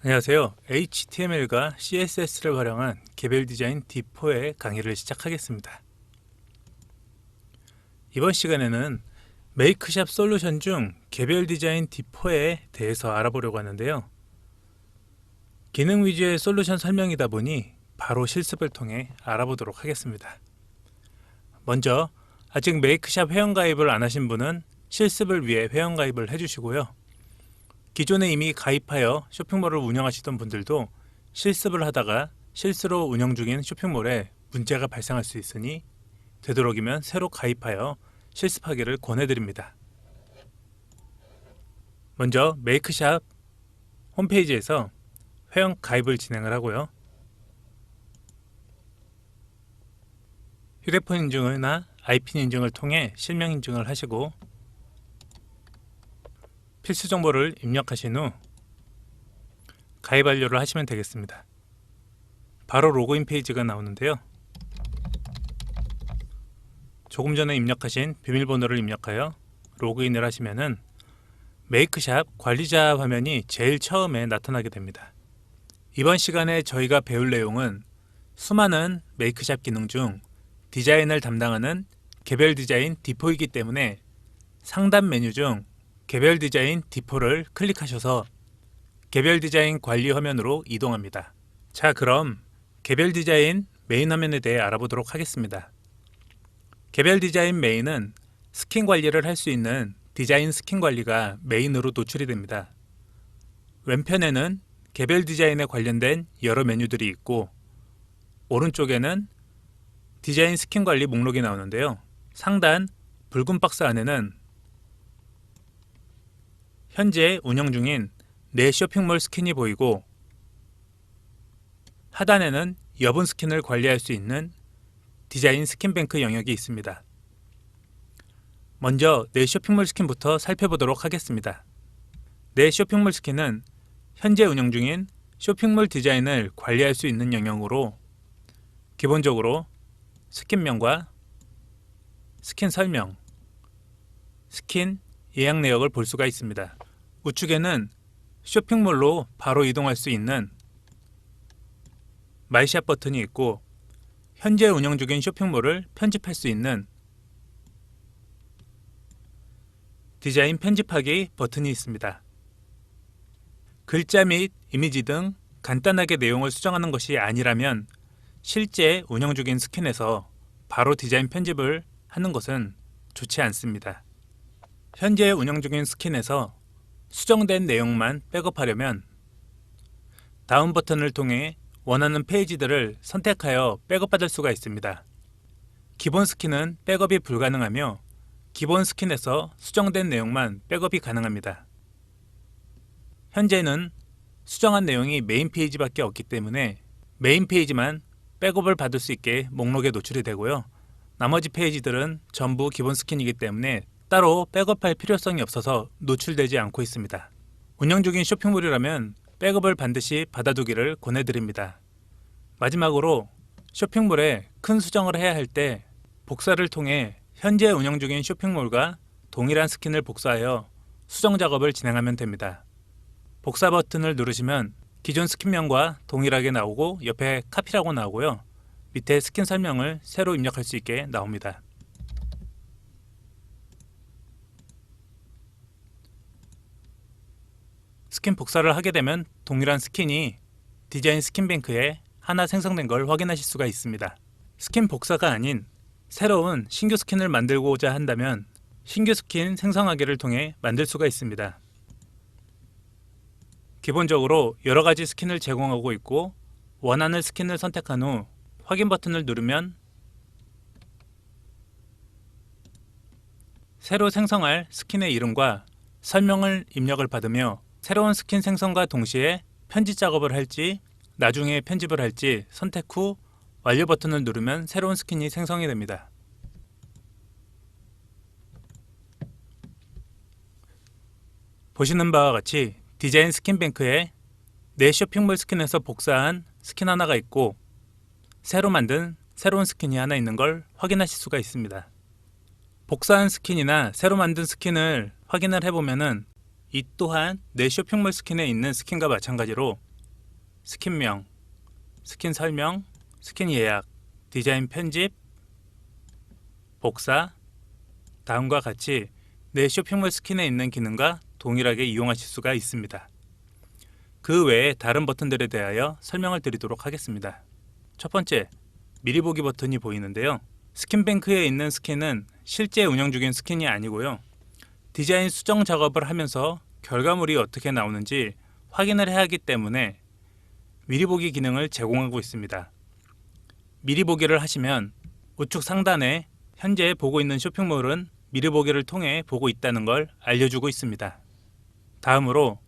안녕하세요. HTML과 CSS를 활용한 개별 디자인 D4의 강의를 시작하겠습니다. 이번 시간에는 메이크샵 솔루션 중 개별 디자인 D4에 대해서 알아보려고 하는데요. 기능 위주의 솔루션 설명이다 보니 바로 실습을 통해 알아보도록 하겠습니다. 먼저 아직 메이크샵 회원가입을 안 하신 분은 실습을 위해 회원가입을 해주시고요. 기존에 이미 가입하여 쇼핑몰을 운영하시던 분들도 실습을 하다가 실수로 운영 중인 쇼핑몰에 문제가 발생할 수 있으니 되도록이면 새로 가입하여 실습하기를 권해드립니다. 먼저 메이크샵 홈페이지에서 회원 가입을 진행을 하고요. 휴대폰 인증이나 IP 인증을 통해 실명 인증을 하시고 필수 정보를 입력하신 후 가입 완료를 하시면 되겠습니다. 바로 로그인 페이지가 나오는데요. 조금 전에 입력하신 비밀번호를 입력하여 로그인을 하시면은 메이크샵 관리자 화면이 제일 처음에 나타나게 됩니다. 이번 시간에 저희가 배울 내용은 수많은 메이크샵 기능 중 디자인을 담당하는 개별 디자인 D4이기 때문에 상단 메뉴 중 개별 디자인 D4를 클릭하셔서 개별 디자인 관리 화면으로 이동합니다. 자, 그럼 개별 디자인 메인 화면에 대해 알아보도록 하겠습니다. 개별 디자인 메인은 스킨 관리를 할 수 있는 디자인 스킨 관리가 메인으로 노출이 됩니다. 왼편에는 개별 디자인에 관련된 여러 메뉴들이 있고 오른쪽에는 디자인 스킨 관리 목록이 나오는데요. 상단 붉은 박스 안에는 현재 운영 중인 내 쇼핑몰 스킨이 보이고 하단에는 여분 스킨을 관리할 수 있는 디자인 스킨뱅크 영역이 있습니다. 먼저 내 쇼핑몰 스킨부터 살펴보도록 하겠습니다. 내 쇼핑몰 스킨은 현재 운영 중인 쇼핑몰 디자인을 관리할 수 있는 영역으로 기본적으로 스킨명과 스킨 설명, 스킨 예약 내역을 볼 수가 있습니다. 우측에는 쇼핑몰로 바로 이동할 수 있는 마이샵 버튼이 있고 현재 운영 중인 쇼핑몰을 편집할 수 있는 디자인 편집하기 버튼이 있습니다. 글자 및 이미지 등 간단하게 내용을 수정하는 것이 아니라면 실제 운영 중인 스킨에서 바로 디자인 편집을 하는 것은 좋지 않습니다. 현재 운영 중인 스킨에서 수정된 내용만 백업하려면 다운 버튼을 통해 원하는 페이지들을 선택하여 백업받을 수가 있습니다. 기본 스킨은 백업이 불가능하며 기본 스킨에서 수정된 내용만 백업이 가능합니다. 현재는 수정한 내용이 메인 페이지밖에 없기 때문에 메인 페이지만 백업을 받을 수 있게 목록에 노출이 되고요. 나머지 페이지들은 전부 기본 스킨이기 때문에 따로 백업할 필요성이 없어서 노출되지 않고 있습니다. 운영 중인 쇼핑몰이라면 백업을 반드시 받아두기를 권해드립니다. 마지막으로 쇼핑몰에 큰 수정을 해야 할 때 복사를 통해 현재 운영 중인 쇼핑몰과 동일한 스킨을 복사하여 수정 작업을 진행하면 됩니다. 복사 버튼을 누르시면 기존 스킨명과 동일하게 나오고 옆에 카피라고 나오고요. 밑에 스킨 설명을 새로 입력할 수 있게 나옵니다. 스킨 복사를 하게 되면 동일한 스킨이 디자인 스킨뱅크에 하나 생성된 걸 확인하실 수가 있습니다. 스킨 복사가 아닌 새로운 신규 스킨을 만들고자 한다면 신규 스킨 생성하기를 통해 만들 수가 있습니다. 기본적으로 여러 가지 스킨을 제공하고 있고 원하는 스킨을 선택한 후 확인 버튼을 누르면 새로 생성할 스킨의 이름과 설명을 입력을 받으며 새로운 스킨 생성과 동시에 편집 작업을 할지 나중에 편집을 할지 선택 후 완료 버튼을 누르면 새로운 스킨이 생성이 됩니다. 보시는 바와 같이 디자인 스킨뱅크에 내 쇼핑몰 스킨에서 복사한 스킨 하나가 있고 새로 만든 새로운 스킨이 하나 있는 걸 확인하실 수가 있습니다. 복사한 스킨이나 새로 만든 스킨을 확인을 해보면은 이 또한 내 쇼핑몰 스킨에 있는 스킨과 마찬가지로 스킨명, 스킨 설명, 스킨 예약, 디자인 편집, 복사, 다음과 같이 내 쇼핑몰 스킨에 있는 기능과 동일하게 이용하실 수가 있습니다. 그 외에 다른 버튼들에 대하여 설명을 드리도록 하겠습니다. 첫 번째, 미리 보기 버튼이 보이는데요. 스킨뱅크에 있는 스킨은 실제 운영 중인 스킨이 아니고요. 디자인 수정 작업을 하면서 결과물이 어떻게 나오는지 확인을 해야 하기 때문에 미리 보기 기능을 제공하고 있습니다. 미리 보기를 하시면 우측 상단에 현재 보고 있는 쇼핑몰은 미리 보기를 통해 보고 있다는 걸 알려주고 있습니다. 다음으로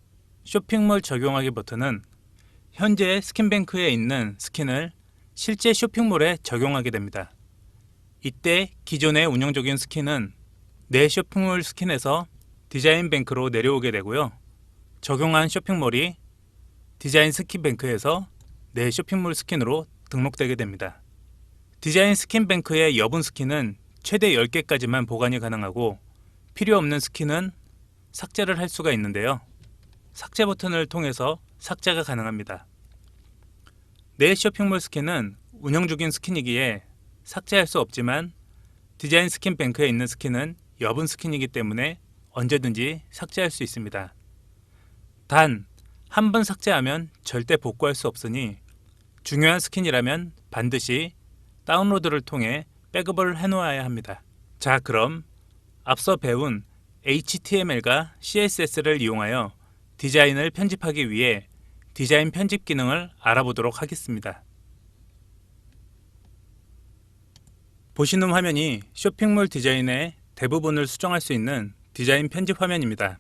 쇼핑몰 적용하기 버튼은 현재 스킨뱅크에 있는 스킨을 실제 쇼핑몰에 적용하게 됩니다. 이때 기존의 운영 중인 스킨은 내 쇼핑몰 스킨에서 디자인뱅크로 내려오게 되고요. 적용한 쇼핑몰이 디자인 스킨뱅크에서 내 쇼핑몰 스킨으로 등록되게 됩니다. 디자인 스킨뱅크의 여분 스킨은 최대 10개까지만 보관이 가능하고 필요 없는 스킨은 삭제를 할 수가 있는데요. 삭제 버튼을 통해서 삭제가 가능합니다. 내 쇼핑몰 스킨은 운영 중인 스킨이기에 삭제할 수 없지만 디자인 스킨뱅크에 있는 스킨은 여분 스킨이기 때문에 언제든지 삭제할 수 있습니다. 단, 한 번 삭제하면 절대 복구할 수 없으니 중요한 스킨이라면 반드시 다운로드를 통해 백업을 해놓아야 합니다. 자, 그럼 앞서 배운 HTML과 CSS를 이용하여 디자인을 편집하기 위해 디자인 편집 기능을 알아보도록 하겠습니다. 보시는 화면이 쇼핑몰 디자인의 대부분을 수정할 수 있는 디자인 편집 화면입니다.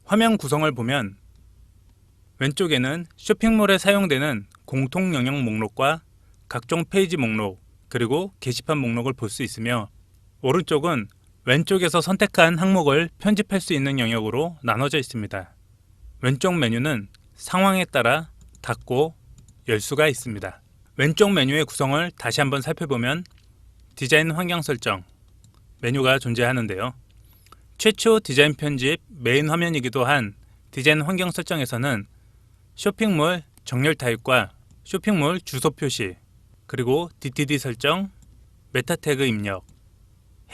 화면 구성을 보면 왼쪽에는 쇼핑몰에 사용되는 공통 영역 목록과 각종 페이지 목록, 그리고 게시판 목록을 볼 수 있으며 오른쪽은 왼쪽에서 선택한 항목을 편집할 수 있는 영역으로 나눠져 있습니다. 왼쪽 메뉴는 상황에 따라 닫고 열 수가 있습니다. 왼쪽 메뉴의 구성을 다시 한번 살펴보면 디자인 환경 설정 메뉴가 존재하는데요. 최초 디자인 편집 메인 화면이기도 한 디자인 환경 설정에서는 쇼핑몰 정렬 타입과 쇼핑몰 주소 표시, 그리고 DTD 설정, 메타 태그 입력,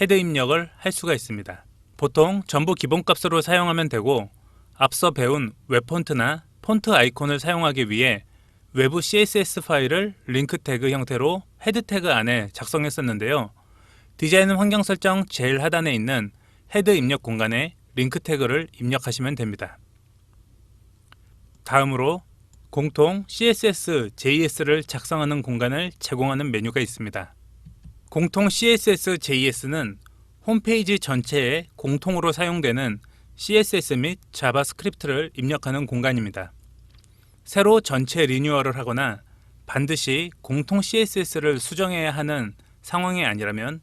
헤드 입력을 할 수가 있습니다. 보통 전부 기본값으로 사용하면 되고 앞서 배운 웹폰트나 폰트 아이콘을 사용하기 위해 외부 CSS 파일을 링크 태그 형태로 헤드 태그 안에 작성했었는데요. 디자인 환경 설정 제일 하단에 있는 헤드 입력 공간에 링크 태그를 입력하시면 됩니다. 다음으로 공통 CSS, JS를 작성하는 공간을 제공하는 메뉴가 있습니다. 공통 CSS, JS는 홈페이지 전체에 공통으로 사용되는 CSS 및 자바스크립트를 입력하는 공간입니다. 새로 전체 리뉴얼을 하거나 반드시 공통 CSS를 수정해야 하는 상황이 아니라면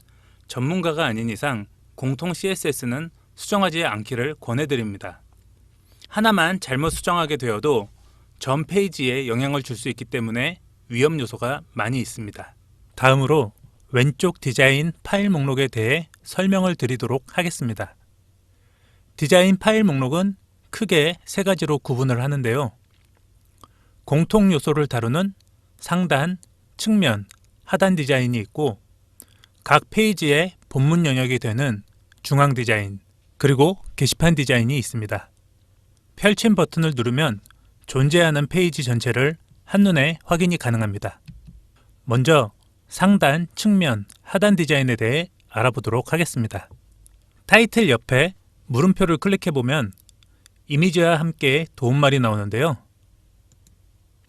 전문가가 아닌 이상 공통 CSS는 수정하지 않기를 권해드립니다. 하나만 잘못 수정하게 되어도 전 페이지에 영향을 줄 수 있기 때문에 위험 요소가 많이 있습니다. 다음으로 왼쪽 디자인 파일 목록에 대해 설명을 드리도록 하겠습니다. 디자인 파일 목록은 크게 세 가지로 구분을 하는데요. 공통 요소를 다루는 상단, 측면, 하단 디자인이 있고 각 페이지의 본문 영역이 되는 중앙 디자인, 그리고 게시판 디자인이 있습니다. 펼침 버튼을 누르면 존재하는 페이지 전체를 한눈에 확인이 가능합니다. 먼저 상단, 측면, 하단 디자인에 대해 알아보도록 하겠습니다. 타이틀 옆에 물음표를 클릭해보면 이미지와 함께 도움말이 나오는데요.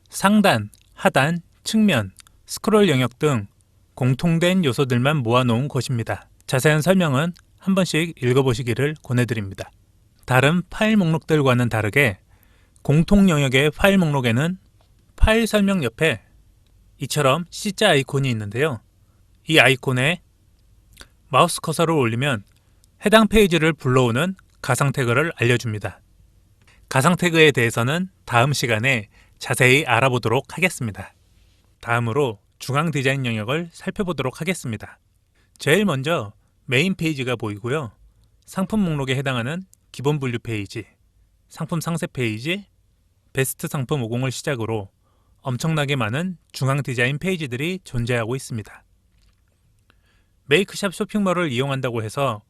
상단, 하단, 측면, 스크롤 영역 등 공통된 요소들만 모아놓은 것입니다. 자세한 설명은 한 번씩 읽어보시기를 권해드립니다. 다른 파일 목록들과는 다르게 공통 영역의 파일 목록에는 파일 설명 옆에 이처럼 C자 아이콘이 있는데요. 이 아이콘에 마우스 커서를 올리면 해당 페이지를 불러오는 가상 태그를 알려줍니다. 가상 태그에 대해서는 다음 시간에 자세히 알아보도록 하겠습니다. 다음으로 중앙 디자인 영역을 살펴보도록 하겠습니다. 제일 먼저 메인 페이지가 보이고요. 상품 목록에 해당하는 기본 분류 페이지, 상품 상세 페이지, 베스트 상품 50을 시작으로 엄청나게 많은 중앙 디자인 페이지들이 존재하고 있습니다. 메이크샵 쇼핑몰을 이용한다고 해서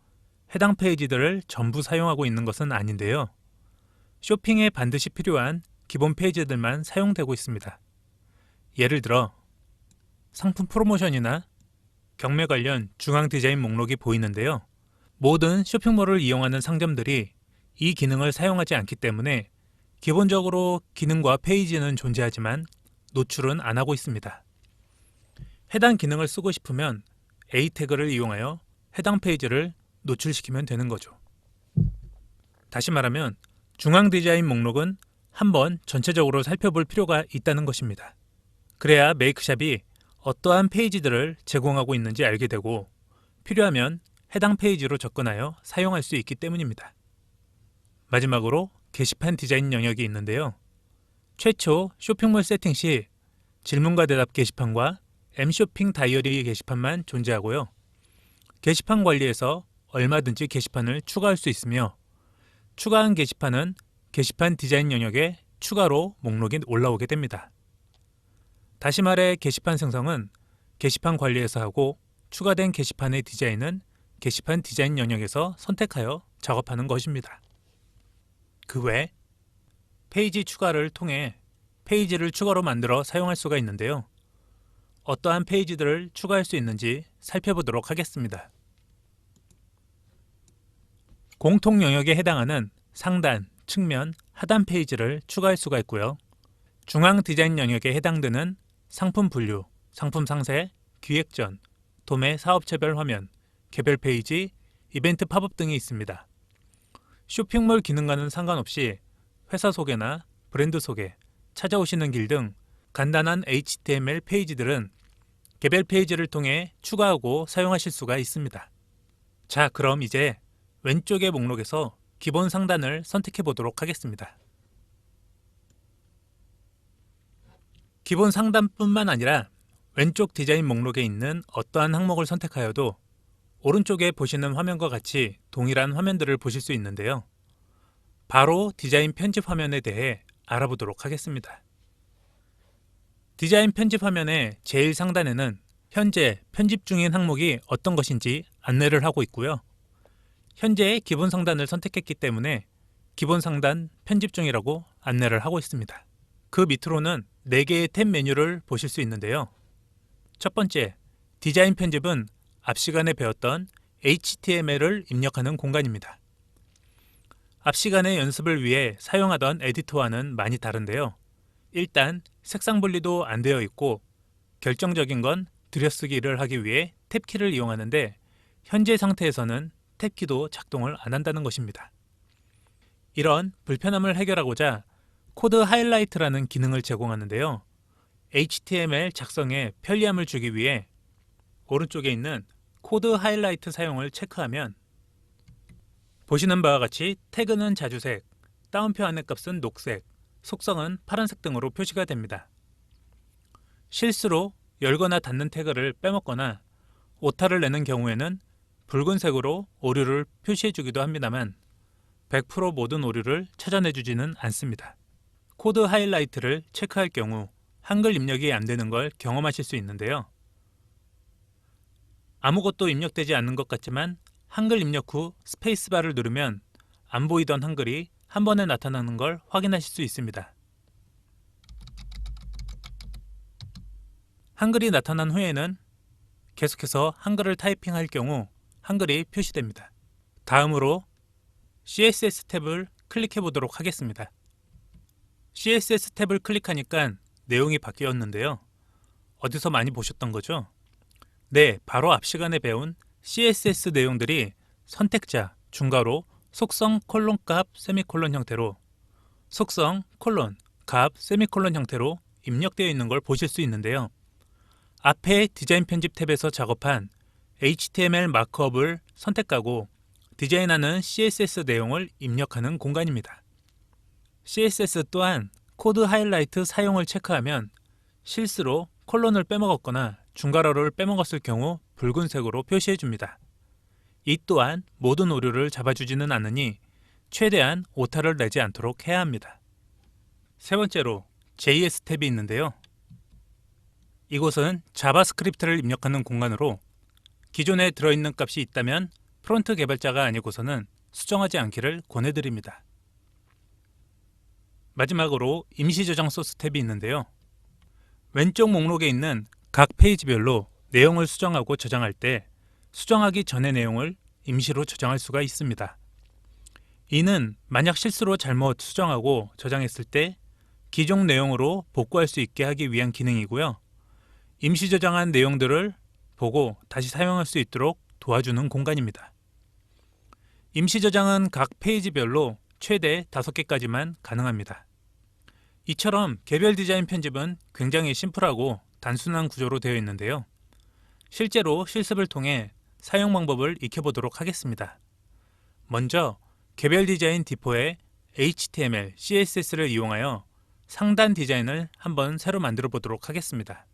해당 페이지들을 전부 사용하고 있는 것은 아닌데요. 쇼핑에 반드시 필요한 기본 페이지들만 사용되고 있습니다. 예를 들어 상품 프로모션이나 경매 관련 중앙 디자인 목록이 보이는데요. 모든 쇼핑몰을 이용하는 상점들이 이 기능을 사용하지 않기 때문에 기본적으로 기능과 페이지는 존재하지만 노출은 안 하고 있습니다. 해당 기능을 쓰고 싶으면 A 태그를 이용하여 해당 페이지를 노출시키면 되는 거죠. 다시 말하면 중앙 디자인 목록은 한번 전체적으로 살펴볼 필요가 있다는 것입니다. 그래야 메이크샵이 어떠한 페이지들을 제공하고 있는지 알게 되고 필요하면 해당 페이지로 접근하여 사용할 수 있기 때문입니다. 마지막으로 게시판 디자인 영역이 있는데요. 최초 쇼핑몰 세팅 시 질문과 대답 게시판과 M쇼핑 다이어리 게시판만 존재하고요. 게시판 관리에서 얼마든지 게시판을 추가할 수 있으며 추가한 게시판은 게시판 디자인 영역에 추가로 목록이 올라오게 됩니다. 다시 말해 게시판 생성은 게시판 관리에서 하고 추가된 게시판의 디자인은 게시판 디자인 영역에서 선택하여 작업하는 것입니다. 그 외 페이지 추가를 통해 페이지를 추가로 만들어 사용할 수가 있는데요. 어떠한 페이지들을 추가할 수 있는지 살펴보도록 하겠습니다. 공통 영역에 해당하는 상단, 측면, 하단 페이지를 추가할 수가 있고요. 중앙 디자인 영역에 해당되는 상품 분류, 상품 상세, 기획 전, 도매 사업체별 화면, 개별 페이지, 이벤트 팝업 등이 있습니다. 쇼핑몰 기능과는 상관없이 회사 소개나 브랜드 소개, 찾아오시는 길 등 간단한 HTML 페이지들은 개별 페이지를 통해 추가하고 사용하실 수가 있습니다. 자, 그럼 이제 왼쪽의 목록에서 기본 상단을 선택해 보도록 하겠습니다. 기본 상단뿐만 아니라 왼쪽 디자인 목록에 있는 어떠한 항목을 선택하여도 오른쪽에 보시는 화면과 같이 동일한 화면들을 보실 수 있는데요. 바로 디자인 편집 화면에 대해 알아보도록 하겠습니다. 디자인 편집 화면의 제일 상단에는 현재 편집 중인 항목이 어떤 것인지 안내를 하고 있고요. 현재 기본 상단을 선택했기 때문에 기본 상단 편집 중이라고 안내를 하고 있습니다. 그 밑으로는 4개의 탭 메뉴를 보실 수 있는데요. 첫 번째, 디자인 편집은 앞 시간에 배웠던 HTML을 입력하는 공간입니다. 앞 시간의 연습을 위해 사용하던 에디터와는 많이 다른데요. 일단 색상 분리도 안 되어 있고 결정적인 건 들여쓰기를 하기 위해 탭키를 이용하는데 현재 상태에서는 탭키도 작동을 안 한다는 것입니다. 이런 불편함을 해결하고자 코드 하이라이트라는 기능을 제공하는데요. HTML 작성에 편리함을 주기 위해 오른쪽에 있는 코드 하이라이트 사용을 체크하면 보시는 바와 같이 태그는 자주색, 따옴표 안의 값은 녹색, 속성은 파란색 등으로 표시가 됩니다. 실수로 열거나 닫는 태그를 빼먹거나 오타를 내는 경우에는 붉은색으로 오류를 표시해 주기도 합니다만 100% 모든 오류를 찾아내주지는 않습니다. 코드 하이라이트를 체크할 경우 한글 입력이 안 되는 걸 경험하실 수 있는데요. 아무것도 입력되지 않는 것 같지만 한글 입력 후 스페이스바를 누르면 안 보이던 한글이 한 번에 나타나는 걸 확인하실 수 있습니다. 한글이 나타난 후에는 계속해서 한글을 타이핑할 경우 한글이 표시됩니다. 다음으로 CSS 탭을 클릭해 보도록 하겠습니다. CSS 탭을 클릭하니까 내용이 바뀌었는데요. 어디서 많이 보셨던 거죠? 네, 바로 앞 시간에 배운 CSS 내용들이 선택자, 중괄호, 속성, 콜론 값, 세미콜론 형태로 속성, 콜론, 값, 세미콜론 형태로 입력되어 있는 걸 보실 수 있는데요. 앞에 디자인 편집 탭에서 작업한 HTML 마크업을 선택하고 디자인하는 CSS 내용을 입력하는 공간입니다. CSS 또한 코드 하이라이트 사용을 체크하면 실수로 콜론을 빼먹었거나 중괄호를 빼먹었을 경우 붉은색으로 표시해 줍니다. 이 또한 모든 오류를 잡아주지는 않으니 최대한 오타를 내지 않도록 해야 합니다. 세 번째로 JS 탭이 있는데요. 이곳은 자바스크립트를 입력하는 공간으로 기존에 들어있는 값이 있다면 프론트 개발자가 아니고서는 수정하지 않기를 권해드립니다. 마지막으로 임시 저장 소스 탭이 있는데요. 왼쪽 목록에 있는 각 페이지별로 내용을 수정하고 저장할 때 수정하기 전의 내용을 임시로 저장할 수가 있습니다. 이는 만약 실수로 잘못 수정하고 저장했을 때 기존 내용으로 복구할 수 있게 하기 위한 기능이고요. 임시 저장한 내용들을 보고 다시 사용할 수 있도록 도와주는 공간입니다. 임시 저장은 각 페이지별로 최대 5개까지만 가능합니다. 이처럼 개별 디자인 편집은 굉장히 심플하고 단순한 구조로 되어 있는데요. 실제로 실습을 통해 사용 방법을 익혀보도록 하겠습니다. 먼저 개별 디자인 디포에 HTML, CSS를 이용하여 상단 디자인을 한번 새로 만들어 보도록 하겠습니다.